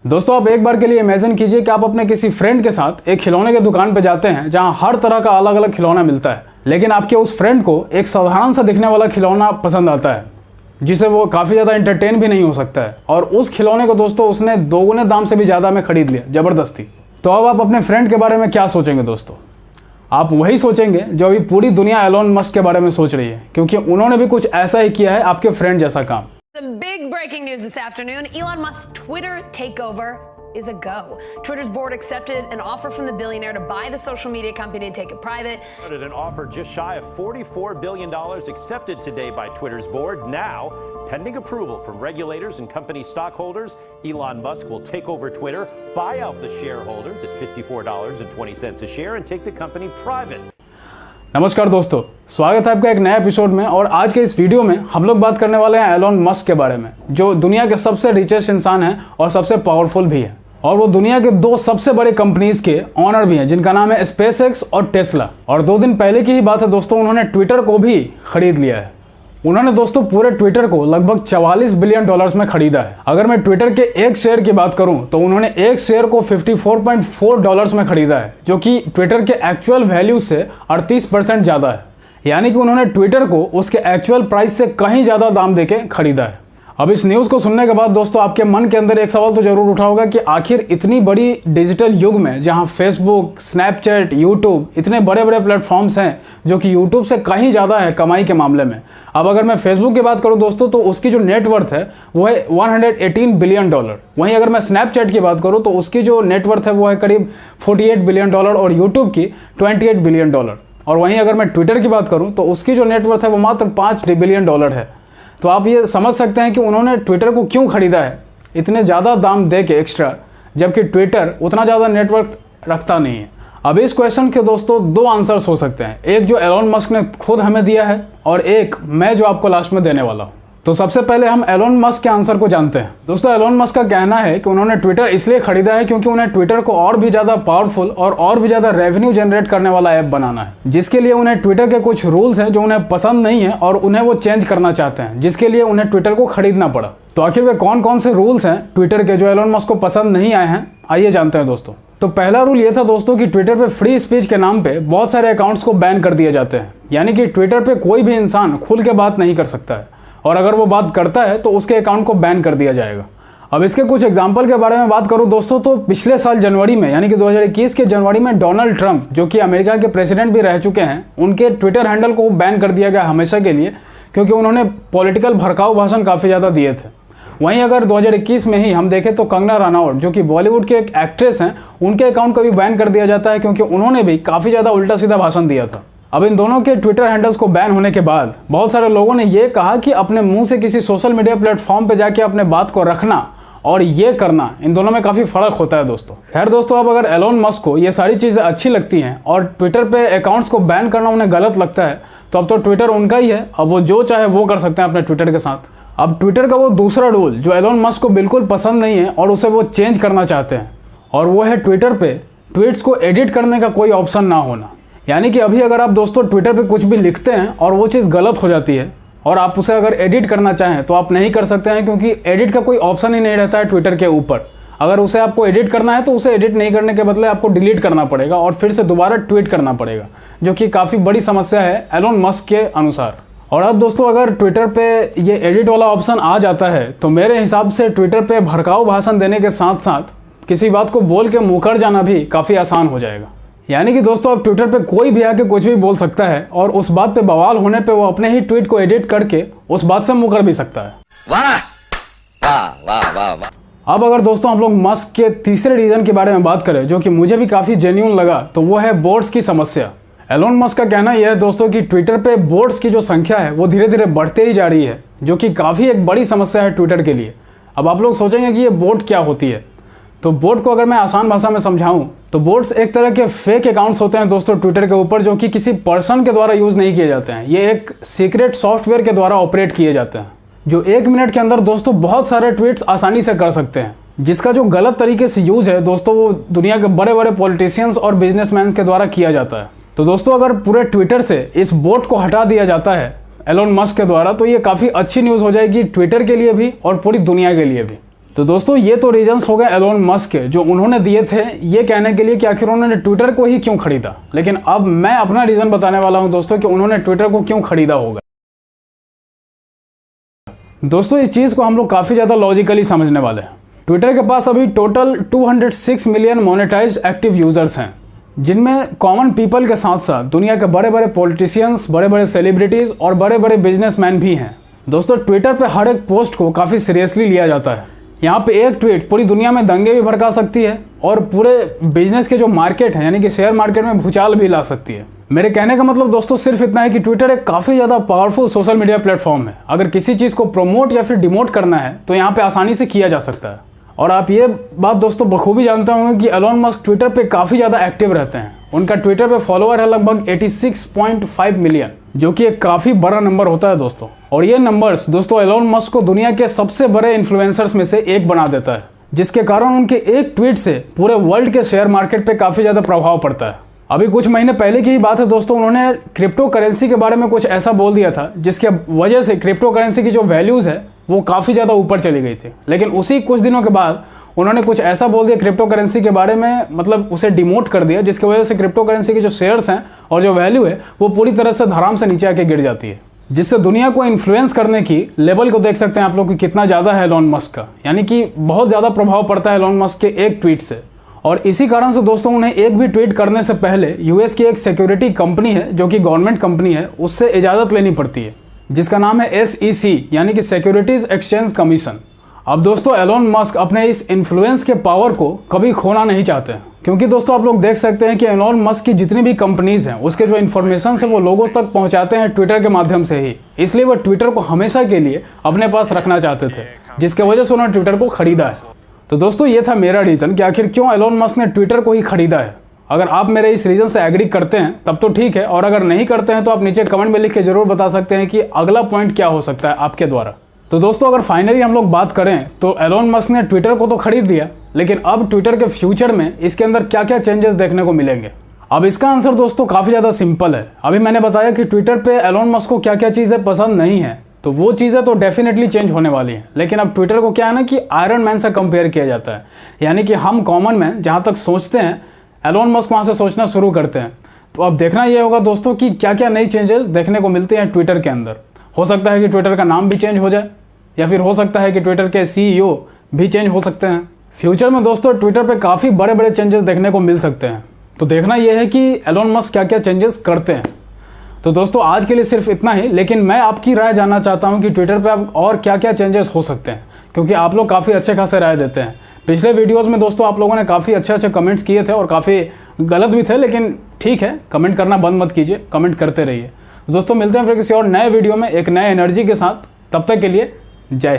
दोस्तों आप एक बार के लिए इमेजिन कीजिए कि आप अपने किसी फ्रेंड के साथ एक खिलौने की दुकान पर जाते हैं जहां हर तरह का अलग अलग खिलौना मिलता है, लेकिन आपके उस फ्रेंड को एक साधारण सा दिखने वाला खिलौना पसंद आता है जिसे वो काफ़ी ज़्यादा एंटरटेन भी नहीं हो सकता है, और उस खिलौने को दोस्तों उसने दोगुने दाम से भी ज़्यादा में खरीद लिया ज़बरदस्ती। तो अब आप अपने फ्रेंड के बारे में क्या सोचेंगे दोस्तों? आप वही सोचेंगे जो अभी पूरी दुनिया एलोन मस्क के बारे में सोच रही है, क्योंकि उन्होंने भी कुछ ऐसा ही किया है आपके फ्रेंड जैसा काम। Some big breaking news this afternoon. Elon Musk's Twitter takeover is a go. Twitter's board accepted an offer from the billionaire to buy the social media company and take it private. An offer just shy of $44 billion accepted today by Twitter's board. Now, pending approval from regulators and company stockholders, Elon Musk will take over Twitter, buy out the shareholders at $54.20 a share and take the company private. नमस्कार दोस्तों, स्वागत है आपका एक नया episode में। और आज के इस वीडियो में हम लोग बात करने वाले हैं एलोन मस्क के बारे में, जो दुनिया के सबसे रिचेस्ट इंसान हैं और सबसे पावरफुल भी है, और वो दुनिया के दो सबसे बड़े कंपनीज के ऑनर भी हैं जिनका नाम है स्पेसएक्स और टेस्ला। और 2 दिन पहले की ही बात है दोस्तों, उन्होंने ट्विटर को भी खरीद लिया है। उन्होंने दोस्तों पूरे ट्विटर को लगभग $44 बिलियन में खरीदा है। अगर मैं ट्विटर के एक शेयर की बात करूं तो उन्होंने एक शेयर को $54.4 में खरीदा है, जो कि ट्विटर के एक्चुअल वैल्यू से 38% ज़्यादा है। यानी कि उन्होंने ट्विटर को उसके एक्चुअल प्राइस से कहीं ज़्यादा दाम देके खरीदा है। अब इस न्यूज़ को सुनने के बाद दोस्तों आपके मन के अंदर एक सवाल तो जरूर उठा होगा कि आखिर इतनी बड़ी डिजिटल युग में, जहां फेसबुक, स्नैपचैट, यूट्यूब इतने बड़े बड़े प्लेटफॉर्म्स हैं जो कि यूट्यूब से कहीं ज़्यादा है कमाई के मामले में। अब अगर मैं फेसबुक की बात करूं दोस्तों तो उसकी जो नेटवर्थ है वो है $118 बिलियन। वहीं अगर मैं स्नैपचैट की बात करूँ तो उसकी जो नेटवर्थ है वो है करीब $48 बिलियन और यूट्यूब की $28 बिलियन। और वहीं अगर मैं ट्विटर की बात करूँ तो उसकी जो नेटवर्थ है वो मात्र $5 बिलियन है। तो आप ये समझ सकते हैं कि उन्होंने ट्विटर को क्यों खरीदा है इतने ज़्यादा दाम दे के एक्स्ट्रा, जबकि ट्विटर उतना ज़्यादा नेटवर्क रखता नहीं है। अब इस क्वेश्चन के दोस्तों 2 आंसर्स हो सकते हैं, एक जो एलोन मस्क ने खुद हमें दिया है और एक मैं जो आपको लास्ट में देने वाला हूँ। तो सबसे पहले हम एलोन मस्क के आंसर को जानते हैं। दोस्तों एलोन मस्क का कहना है कि उन्होंने ट्विटर इसलिए खरीदा है क्योंकि उन्हें ट्विटर को और भी ज़्यादा पावरफुल और भी ज़्यादा रेवेन्यू जनरेट करने वाला ऐप बनाना है, जिसके लिए उन्हें ट्विटर के कुछ रूल्स हैं जो उन्हें पसंद नहीं है और उन्हें वो चेंज करना चाहते हैं, जिसके लिए उन्हें ट्विटर को खरीदना पड़ा। तो आखिर वे कौन कौन से रूल्स हैं ट्विटर के जो एलोन मस्क को पसंद नहीं आए हैं, आइए जानते हैं दोस्तों। तो पहला रूल ये था दोस्तों कि ट्विटर पे फ्री स्पीच के नाम पे बहुत सारे अकाउंट्स को बैन कर दिए जाते हैं। यानी कि ट्विटर पे कोई भी इंसान खुल के बात नहीं कर सकता है, और अगर वो बात करता है तो उसके अकाउंट को बैन कर दिया जाएगा। अब इसके कुछ एग्जांपल के बारे में बात करूं दोस्तों तो पिछले साल जनवरी में, यानी कि 2021 के जनवरी में डोनाल्ड ट्रंप, जो कि अमेरिका के प्रेसिडेंट भी रह चुके हैं, उनके ट्विटर हैंडल को बैन कर दिया गया हमेशा के लिए, क्योंकि उन्होंने पॉलिटिकल भड़काऊ भाषण काफ़ी ज़्यादा दिए थे। वहीं अगर 2021 में ही हम देखें तो कंगना रनौत, जो कि बॉलीवुड के एक एक्ट्रेस हैं, उनके अकाउंट को भी बैन कर दिया जाता है क्योंकि उन्होंने भी काफ़ी ज़्यादा उल्टा सीधा भाषण दिया था। अब इन दोनों के ट्विटर हैंडल्स को बैन होने के बाद बहुत सारे लोगों ने ये कहा कि अपने मुंह से किसी सोशल मीडिया प्लेटफॉर्म पे जाके अपने बात को रखना और ये करना, इन दोनों में काफ़ी फ़र्क होता है दोस्तों। खैर दोस्तों, अब अगर एलोन मस्क को ये सारी चीज़ें अच्छी लगती हैं और ट्विटर पे अकाउंट्स को बैन करना उन्हें गलत लगता है, तो अब तो ट्विटर उनका ही है, अब वो जो चाहे वो कर सकते हैं अपने ट्विटर के साथ। अब ट्विटर का वो दूसरा रूल जो एलोन मस्क को बिल्कुल पसंद नहीं है और उसे वो चेंज करना चाहते हैं, और वो है ट्विटर पे ट्वीट्स को एडिट करने का कोई ऑप्शन ना होना। यानी कि अभी अगर आप दोस्तों ट्विटर पे कुछ भी लिखते हैं और वो चीज़ गलत हो जाती है और आप उसे अगर एडिट करना चाहें तो आप नहीं कर सकते हैं, क्योंकि एडिट का कोई ऑप्शन ही नहीं रहता है ट्विटर के ऊपर। अगर उसे आपको एडिट करना है तो उसे एडिट नहीं करने के बदले आपको डिलीट करना पड़ेगा और फिर से दोबारा ट्वीट करना पड़ेगा, जो कि काफ़ी बड़ी समस्या है एलोन मस्क के अनुसार। और अब दोस्तों अगर ट्विटर पे ये एडिट वाला ऑप्शन आ जाता है तो मेरे हिसाब से ट्विटर पे भड़काऊ भाषण देने के साथ साथ किसी बात को बोल के मुकर जाना भी काफ़ी आसान हो जाएगा। यानी कि दोस्तों अब ट्विटर पे कोई भी आके कुछ भी बोल सकता है और उस बात पे बवाल होने पे वो अपने ही ट्वीट को एडिट करके उस बात से मुकर भी सकता है। वाह वाह वाह वाह वाह। अब अगर दोस्तों हम लोग मस्क के तीसरे रीजन के बारे में बात करें, जो कि मुझे भी काफ़ी जेन्युइन लगा, तो वो है बोट्स की समस्या। एलोन मस्क का कहना यह है दोस्तों कि ट्विटर पे बोट्स की जो संख्या है वो धीरे धीरे बढ़ते ही जा रही है, जो कि काफ़ी एक बड़ी समस्या है ट्विटर के लिए। अब आप लोग सोचेंगे कि ये बोट क्या होती है, तो बोट को अगर मैं आसान भाषा में समझाऊं तो बोट्स एक तरह के फेक अकाउंट्स होते हैं दोस्तों ट्विटर के ऊपर, जो कि किसी पर्सन के द्वारा यूज़ नहीं किए जाते हैं। ये एक सीक्रेट सॉफ्टवेयर के द्वारा ऑपरेट किए जाते हैं, जो 1 मिनट के अंदर दोस्तों बहुत सारे ट्वीट्स आसानी से कर सकते हैं, जिसका जो गलत तरीके से यूज़ है दोस्तों वो दुनिया के बड़े बड़े पॉलिटिशियंस और बिजनेसमैन के द्वारा किया जाता है। तो दोस्तों अगर पूरे ट्विटर से इस बोट को हटा दिया जाता है एलोन मस्क के द्वारा, तो ये काफ़ी अच्छी न्यूज़ हो जाएगी ट्विटर के लिए भी और पूरी दुनिया के लिए भी। तो दोस्तों ये तो रीजंस हो गए एलोन मस्क के, जो उन्होंने दिए थे ये कहने के लिए कि आखिर उन्होंने ट्विटर को ही क्यों खरीदा। लेकिन अब मैं अपना रीजन बताने वाला हूं दोस्तों कि उन्होंने ट्विटर को क्यों खरीदा होगा। दोस्तों इस चीज को हम लोग काफी ज्यादा लॉजिकली समझने वाले हैं। ट्विटर के पास अभी total 206 million monetised active users हैं, जिनमें कॉमन पीपल के साथ साथ दुनिया के बड़े बड़े पॉलिटिशियंस, बड़े बड़े सेलिब्रिटीज और बड़े बड़े बिजनेसमैन भी हैं। दोस्तों ट्विटर पे हर एक पोस्ट को काफी सीरियसली लिया जाता है। यहाँ पे एक ट्वीट पूरी दुनिया में दंगे भी भड़का सकती है और पूरे बिजनेस के जो मार्केट है यानी कि शेयर मार्केट में भूचाल भी ला सकती है। मेरे कहने का मतलब दोस्तों सिर्फ इतना है कि ट्विटर एक काफी ज्यादा पावरफुल सोशल मीडिया प्लेटफॉर्म है। अगर किसी चीज को प्रमोट या फिर डिमोट करना है तो यहाँ पे आसानी से किया जा सकता है। और आप ये बात दोस्तों बखूबी जानते होंगे कि एलोन मस्क ट्विटर पे काफी ज्यादा एक्टिव रहते हैं। उनका ट्विटर पे फॉलोअर है लगभग 86.5 मिलियन, जो कि एक काफी बड़ा नंबर होता है दोस्तों। और ये नंबर्स दोस्तों एलोन मस्क को दुनिया के सबसे बड़े इन्फ्लुएंसर्स में से एक बना देता है, जिसके कारण उनके एक ट्वीट से पूरे वर्ल्ड के शेयर मार्केट पे काफी ज्यादा प्रभाव पड़ता है। अभी कुछ महीने पहले की ही बात है दोस्तों, उन्होंने क्रिप्टो करेंसी के बारे में कुछ ऐसा बोल दिया था जिसके वजह से क्रिप्टो करेंसी की जो वैल्यूज है वो काफी ज्यादा ऊपर चली गई थी। लेकिन उसी कुछ दिनों के बाद उन्होंने कुछ ऐसा बोल दिया क्रिप्टो करेंसी के बारे में, मतलब उसे डिमोट कर दिया, जिसकी वजह से क्रिप्टो करेंसी के जो शेयर्स हैं और जो वैल्यू है वो पूरी तरह से धड़ाम से नीचे आके गिर जाती है, जिससे दुनिया को इन्फ्लुएंस करने की लेवल को देख सकते हैं आप लोग कि कितना ज्यादा है एलोन मस्क का। यानी कि बहुत ज्यादा प्रभाव पड़ता है एलोन मस्क के एक ट्वीट से। और इसी कारण से दोस्तों उन्हें एक भी ट्वीट करने से पहले यूएस की एक सिक्योरिटी कंपनी है जो कि गवर्नमेंट कंपनी है, उससे इजाजत लेनी पड़ती है, जिसका नाम है SEC यानी कि सिक्योरिटीज एक्सचेंज कमीशन। अब दोस्तों एलोन मस्क अपने इस इन्फ्लुएंस के पावर को कभी खोना नहीं चाहते हैं, क्योंकि दोस्तों आप लोग देख सकते हैं कि एलोन मस्क की जितनी भी कंपनीज हैं उसके जो इन्फॉर्मेशन है वो लोगों तक पहुंचाते हैं ट्विटर के माध्यम से ही। इसलिए वो ट्विटर को हमेशा के लिए अपने पास रखना चाहते थे, जिसके वजह से उन्होंने ट्विटर को खरीदा है। तो दोस्तों ये था मेरा रीजन कि आखिर क्यों एलोन मस्क ने ट्विटर को ही खरीदा है। अगर आप मेरे इस रीजन से एग्री करते हैं तब तो ठीक है, और अगर नहीं करते हैं तो आप नीचे कमेंट में लिख के जरूर बता सकते हैं कि अगला पॉइंट क्या हो सकता है आपके द्वारा। तो दोस्तों अगर फाइनली हम लोग बात करें तो एलोन मस्क ने ट्विटर को तो खरीद दिया, लेकिन अब ट्विटर के फ्यूचर में इसके अंदर क्या क्या चेंजेस देखने को मिलेंगे। अब इसका आंसर दोस्तों काफी ज्यादा सिंपल है। अभी मैंने बताया कि ट्विटर पे एलोन मस्क को क्या क्या चीजें पसंद नहीं है, तो वो चीजें तो डेफिनेटली चेंज होने वाली हैं। लेकिन अब ट्विटर को क्या है ना कि आयरन मैन से कंपेयर किया जाता है, यानी कि हम कॉमन मैन जहां तक सोचते हैं एलोन मस्क वहां से सोचना शुरू करते हैं। तो अब देखना यह होगा दोस्तों कि क्या क्या नई चेंजेस देखने को मिलते हैं ट्विटर के अंदर। हो सकता है कि ट्विटर का नाम भी चेंज हो जाए, या फिर हो सकता है कि ट्विटर के CEO भी चेंज हो सकते हैं। फ्यूचर में दोस्तों ट्विटर पे काफी बड़े बड़े चेंजेस देखने को मिल सकते हैं। तो देखना यह है कि एलोन मस्क क्या क्या चेंजेस करते हैं। तो दोस्तों आज के लिए सिर्फ इतना ही, लेकिन मैं आपकी राय जानना चाहता हूं कि ट्विटर पे अब और क्या क्या चेंजेस हो सकते हैं, क्योंकि आप लोग काफ़ी अच्छे खासे राय देते हैं। पिछले वीडियोस में दोस्तों आप लोगों ने काफ़ी अच्छे अच्छे कमेंट्स किए थे और काफ़ी गलत भी थे, लेकिन ठीक है, कमेंट करना बंद मत कीजिए, कमेंट करते रहिए। दोस्तों मिलते हैं फिर किसी और नए वीडियो में एक नए एनर्जी के साथ। तब तक के लिए जय हिंद।